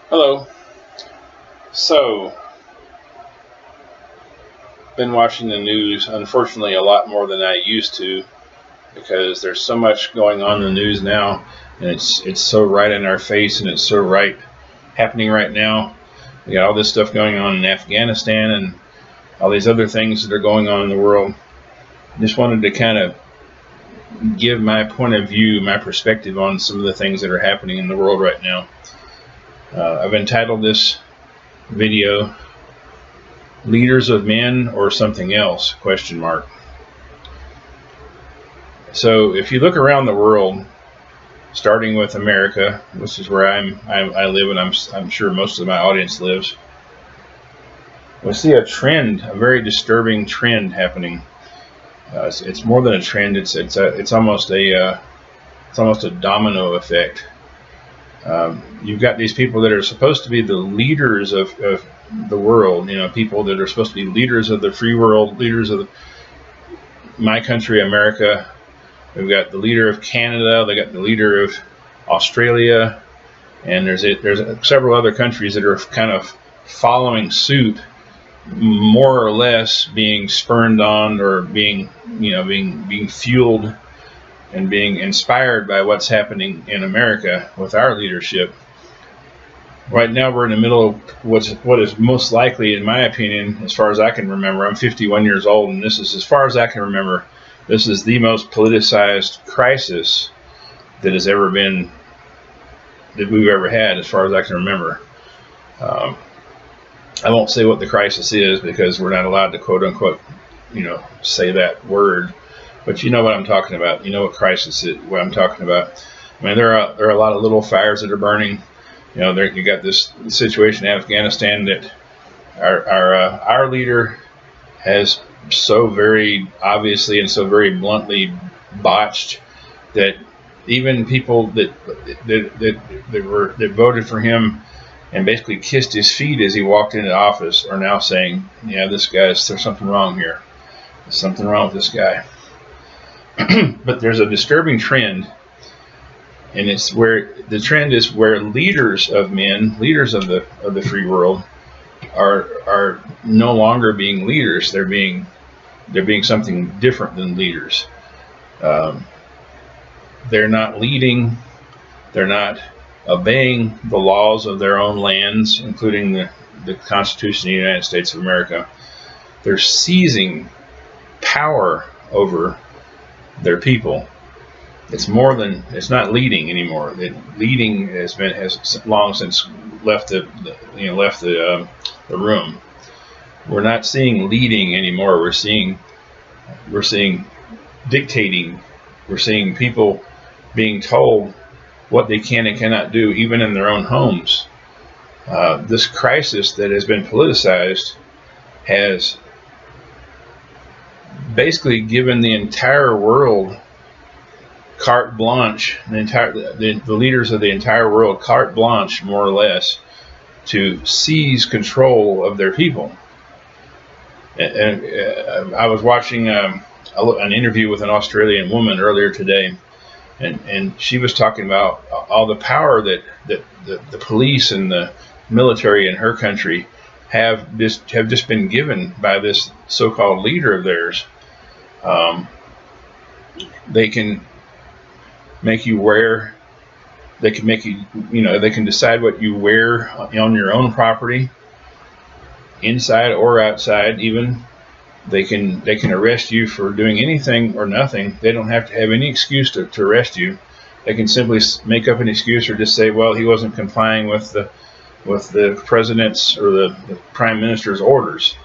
Hello. So, been watching the news, unfortunately, a lot more than I used to because there's so much going on in the news now, and it's so right in our face, and it's so right happening right now. We got all this stuff going on in Afghanistan and all these other things that are going on in the world. Just wanted to kind of give my point of view, my perspective on some of the things that are happening in the world right now. I've entitled this video "Leaders of Men or Something Else?" question mark. So if you look around the world, starting with America, which is where I live, and I'm sure most of my audience lives, we see a trend, a very disturbing trend happening. It's more than a trend; it's almost a domino effect. You've got these people that are supposed to be the leaders of the world. You know, people that are supposed to be leaders of the free world, leaders of my country, America. We've got the leader of Canada. They got the leader of Australia, and there's several other countries that are kind of following suit, more or less being spurned on or being fueled and being inspired by what's happening in America with our leadership. Right now, we're in the middle of what is most likely, in my opinion, as far as I can remember. I'm 51 years old, and this is, as far as I can remember, this is the most politicized crisis that has ever been, that we've ever had, as far as I can remember. Um, I won't say what the crisis is because we're not allowed to quote unquote, say that word. But you know what I'm talking about. You know what crisis is, what I'm talking about. I mean, there are a lot of little fires that are burning. You got this situation in Afghanistan that our leader has so very obviously and so very bluntly botched that even people that voted for him and basically kissed his feet as he walked into office are now saying, "Yeah, there's something wrong here. There's something wrong with this guy." But there's a disturbing trend, and it's where the trend is where leaders of men, leaders of the free world, are no longer being leaders. They're being something different than leaders. Um, they're not leading. They're not obeying the laws of their own lands, including the Constitution of the United States of America. They're seizing power over their people. It's not leading anymore. Leading has long since left the room. We're not seeing leading anymore. We're seeing dictating. We're seeing people being told what they can and cannot do, even in their own homes. This crisis that has been politicized has basically given the entire world carte blanche, the leaders of the entire world carte blanche, more or less, to seize control of their people. And I was watching an interview with an Australian woman earlier today, and she was talking about all the power that the police and the military in her country have just been given by this so-called leader of theirs. Um, they can make you wear. They can make you. They can decide what you wear on your own property, inside or outside. Even they can arrest you for doing anything or nothing. They don't have to have any excuse to arrest you. They can simply make up an excuse or just say, well, he wasn't complying with the president's or the prime minister's orders.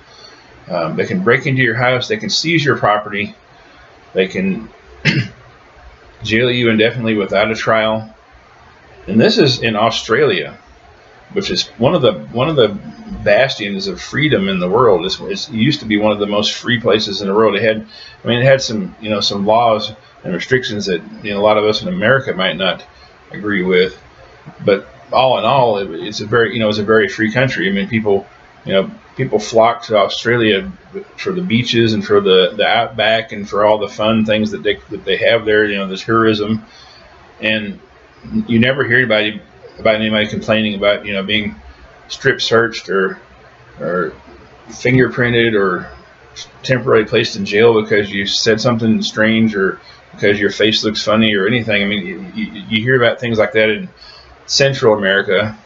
They can break into your house. They can seize your property. They can jail you indefinitely without a trial. And this is in Australia, which is one of the bastions of freedom in the world. It used to be one of the most free places in the world. It had some laws and restrictions that a lot of us in America might not agree with, but all in all, it's a very free country. I mean, people flock to Australia for the beaches and for the outback and for all the fun things that they have there. The tourism, and you never hear anybody about anybody complaining about being strip searched or fingerprinted or temporarily placed in jail because you said something strange or because your face looks funny or anything. I mean, you hear about things like that in Central America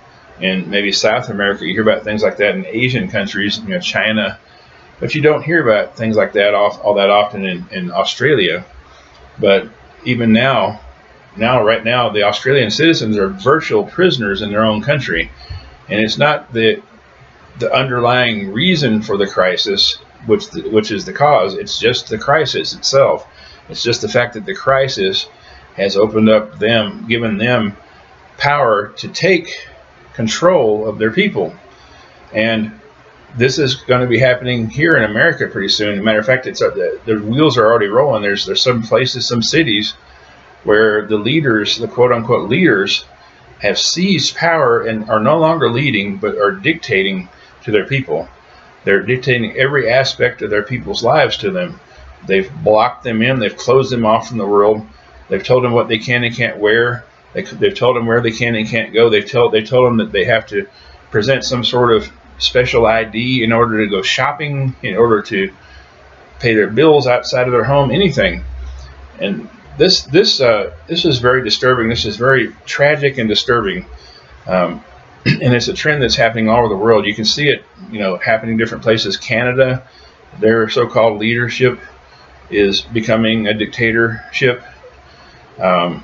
and maybe South America. You hear about things like that in Asian countries, China, but you don't hear about things like that all that often in Australia. But even right now, the Australian citizens are virtual prisoners in their own country, and it's not the underlying reason for the crisis, which is the cause. It's just the crisis itself. It's just the fact that the crisis has opened up them, given them power to take control of their people. And this is going to be happening here in America pretty soon. As a matter of fact, the wheels are already rolling. There's some places, some cities where the leaders, the quote unquote leaders, have seized power and are no longer leading, but are dictating to their people. They're dictating every aspect of their people's lives to them. They've blocked them in. They've closed them off from the world. They've told them what they can and can't wear. They've told them where they can and can't go. They told them that they have to present some sort of special ID in order to go shopping, in order to pay their bills outside of their home, anything. And this is very disturbing. This is very tragic and disturbing. And it's a trend that's happening all over the world. You can see it, happening in different places. Canada, their so-called leadership is becoming a dictatorship. And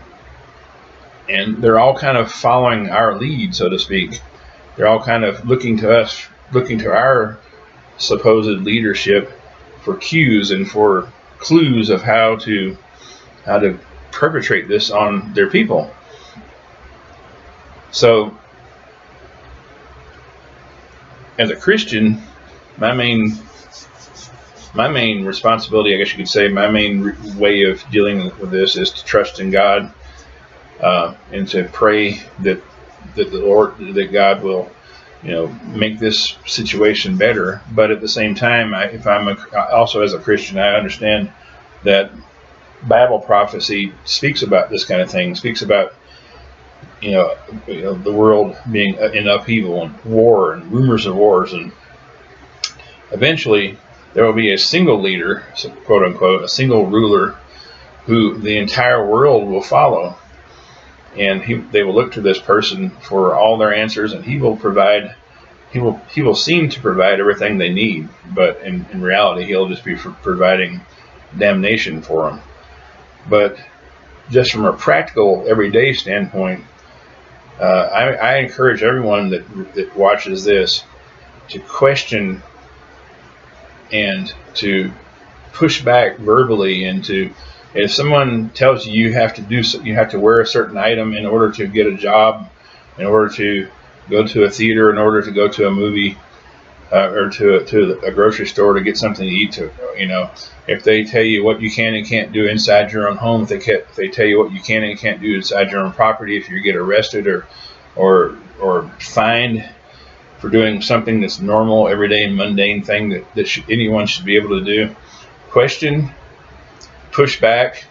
they're all kind of following our lead, so to speak. They're all kind of looking to our supposed leadership for cues and for clues of how to perpetrate this on their people. So, as a Christian, my main responsibility, I guess you could say, my main way of dealing with this is to trust in God and to pray that that God will, make this situation better. But at the same time, also as a Christian, I understand that Bible prophecy speaks about this kind of thing. Speaks about the world being in upheaval and war and rumors of wars, and eventually there will be a single leader, quote unquote, a single ruler, who the entire world will follow, and they will look to this person for all their answers, and he will provide. He will seem to provide everything they need, but in reality, he'll just be providing damnation for them. But just from a practical, everyday standpoint, I encourage everyone that watches this to question and to push back verbally, and if someone tells you you have to wear a certain item in order to get a job, in order to go to a theater, in order to go to a movie, or to a grocery store to get something to eat, if they tell you what you can and can't do inside your own home, if they tell you what you can and can't do inside your own property, if you get arrested or fined for doing something that's normal, everyday, and mundane thing that anyone should be able to do, question, push back,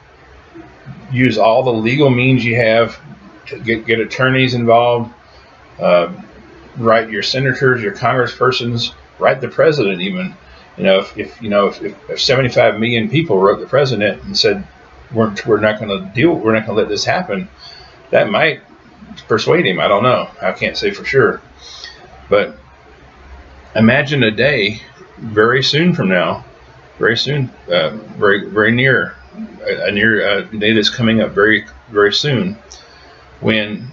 use all the legal means you have to get attorneys involved, write your senators, your congresspersons, write the president even. If 75 million people wrote the president and said we're not going to let this happen, that might persuade him. I don't know. I can't say for sure. But imagine a day very soon from now, very soon, very near, a day that's coming up very, very soon, when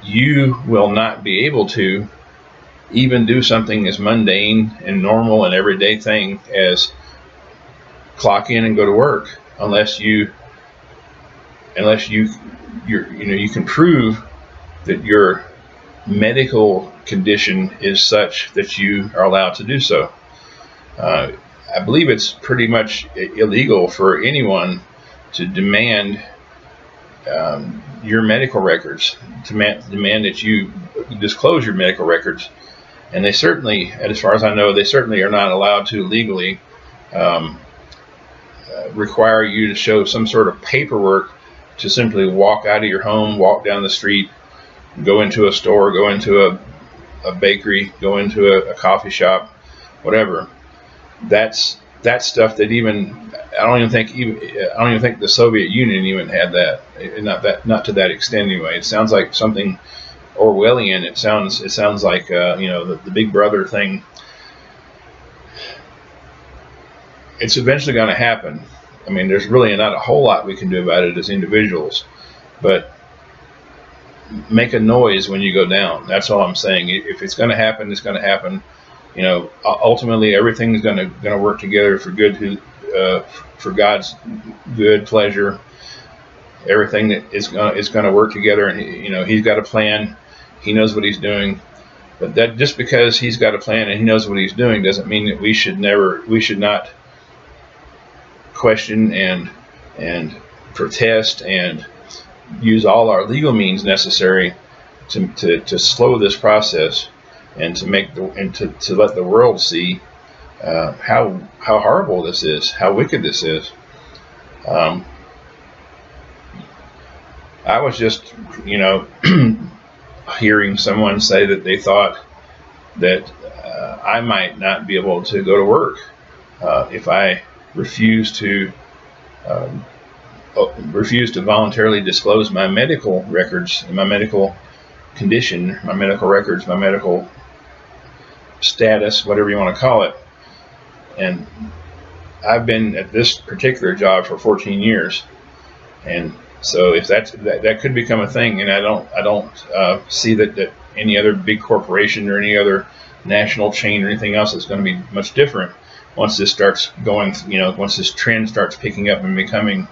you will not be able to even do something as mundane and normal and everyday thing as clock in and go to work, unless you can prove that your medical condition is such that you are allowed to do so. I believe it's pretty much illegal for anyone to demand your medical records, to demand that you disclose your medical records. And they certainly, as far as I know, they certainly are not allowed to legally require you to show some sort of paperwork to simply walk out of your home, walk down the street, go into a store, go into a bakery, go into a coffee shop, whatever. That's stuff that I don't even think the Soviet Union even had that. Not to that extent anyway. It sounds like something Orwellian. It sounds like the Big Brother thing. It's eventually going to happen. I mean, there's really not a whole lot we can do about it as individuals, but make a noise when you go down. That's all I'm saying. If it's going to happen, it's going to happen. Ultimately, everything is going to work together for good, for God's good pleasure. Everything that is going to work together, and He's got a plan. He knows what He's doing. But that just because He's got a plan and He knows what He's doing doesn't mean that we should not question and protest and use all our legal means necessary to slow this process and to let the world see how horrible this is, how wicked this is. I was just hearing someone say that they thought that I might not be able to go to work if I refuse to voluntarily disclose my medical records, my medical condition, my medical records, my medical status, whatever you want to call it. And I've been at this particular job for 14 years, and so if that could become a thing, and I don't see that any other big corporation or any other national chain or anything else is going to be much different once this starts going. Once this trend starts picking up and becoming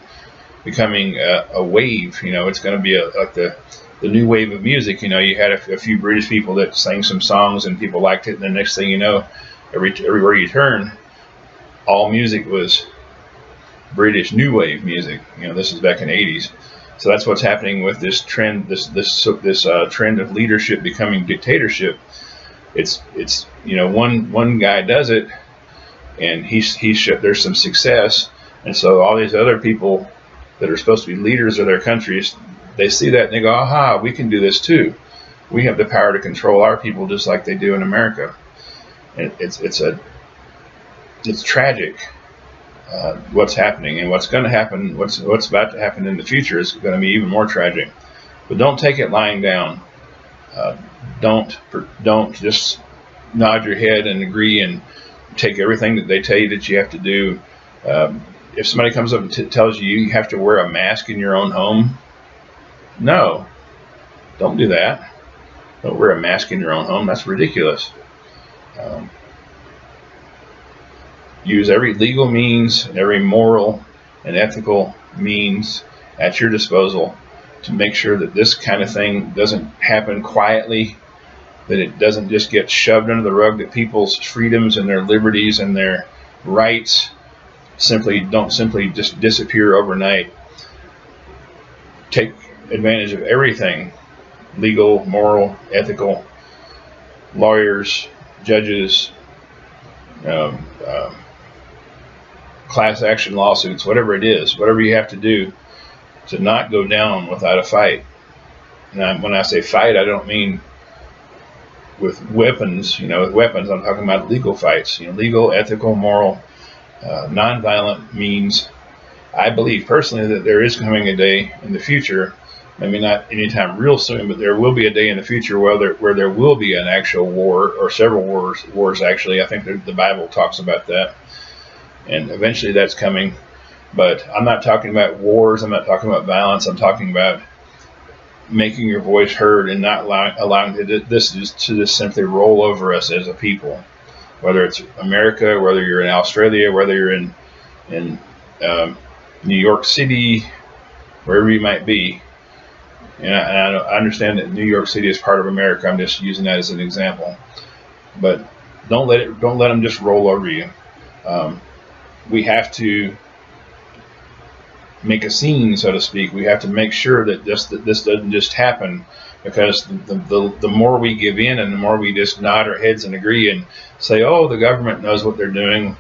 a wave. It's going to be like the new wave of music. You had a few British people that sang some songs and people liked it, and the next thing you know, everywhere you turn, all music was British new wave music. This is back in the 80s. So that's what's happening with this trend, this trend of leadership becoming dictatorship. It's one guy does it, and there's some success, and so all these other people that are supposed to be leaders of their countries, they see that and they go, aha, we can do this too. We have the power to control our people just like they do in America. And it's tragic what's happening, and what's going to happen, what's about to happen in the future is going to be even more tragic. But don't take it lying down. Don't just nod your head and agree and take everything that they tell you that you have to do. If somebody comes up and tells you have to wear a mask in your own home, no, don't do that. Don't wear a mask in your own home. That's ridiculous. Use every legal means and every moral and ethical means at your disposal to make sure that this kind of thing doesn't happen quietly, that it doesn't just get shoved under the rug, that people's freedoms and their liberties and their rights don't simply just disappear overnight. Take advantage of everything, legal, moral, ethical, lawyers, judges, class action lawsuits, whatever it is, whatever you have to do to not go down without a fight. And when I say fight, I don't mean with weapons. With weapons, I'm talking about legal fights. Legal, ethical, moral, nonviolent means. I believe personally that there is coming a day in the future, maybe not anytime real soon, but there will be a day in the future where there will be an actual war, or several wars actually. I think the Bible talks about that, and eventually that's coming. But I'm not talking about wars. I'm not talking about violence. I'm talking about making your voice heard and not allowing this to just simply roll over us as a people. Whether it's America, whether you're in Australia, whether you're in New York City, wherever you might be. And I understand that New York City is part of America. I'm just using that as an example. But don't let them just roll over you. We have to make a scene, so to speak. We have to make sure that this doesn't just happen, because the more we give in and the more we just nod our heads and agree and say, oh, the government knows what they're doing.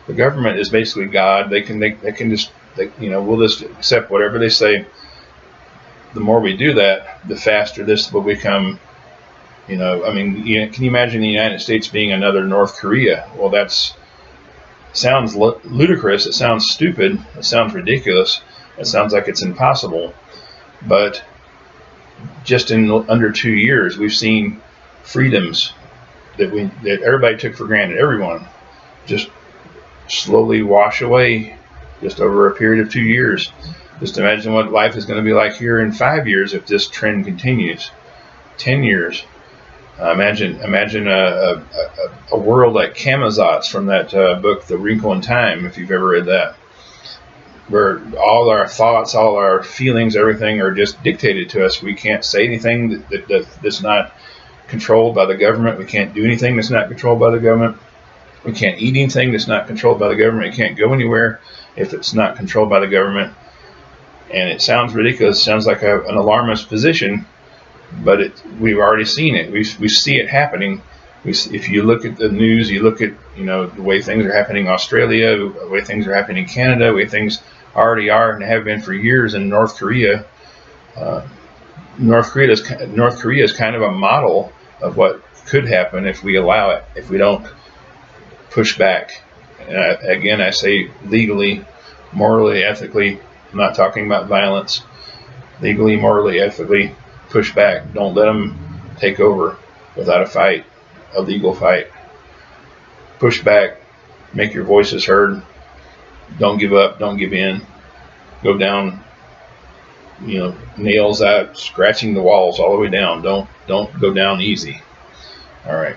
The government is basically God. We'll just accept whatever they say. the more we do that, the faster this will become. You know, I mean, can you imagine the United States being another North Korea? Well, that's sounds ludicrous. It sounds stupid. It sounds ridiculous. It sounds like it's impossible. But just in under 2 years, we've seen freedoms that everybody took for granted. Everyone just slowly wash away, just over a period of 2 years. Just imagine what life is going to be like here in 5 years if this trend continues. 10 years. Imagine a world like Camazotz from that book, The Wrinkle in Time, if you've ever read that, where all our thoughts, all our feelings, everything are just dictated to us. We can't say anything that's not controlled by the government. We can't do anything that's not controlled by the government. We can't eat anything that's not controlled by the government. We can't go anywhere if it's not controlled by the government. And it sounds ridiculous. It sounds like an alarmist position, but we've already seen it. We see it happening. If you look at the news, you look at the way things are happening in Australia, the way things are happening in Canada, the way things already are and have been for years in North Korea. North Korea is kind of a model of what could happen if we allow it, if we don't push back. Again, I say legally, morally, ethically. I'm not talking about violence. Legally, morally, ethically, push back. Don't let them take over without a fight, a legal fight. Push back. Make your voices heard. Don't give up. Don't give in. Go down, nails out, scratching the walls all the way down. Don't go down easy. All right.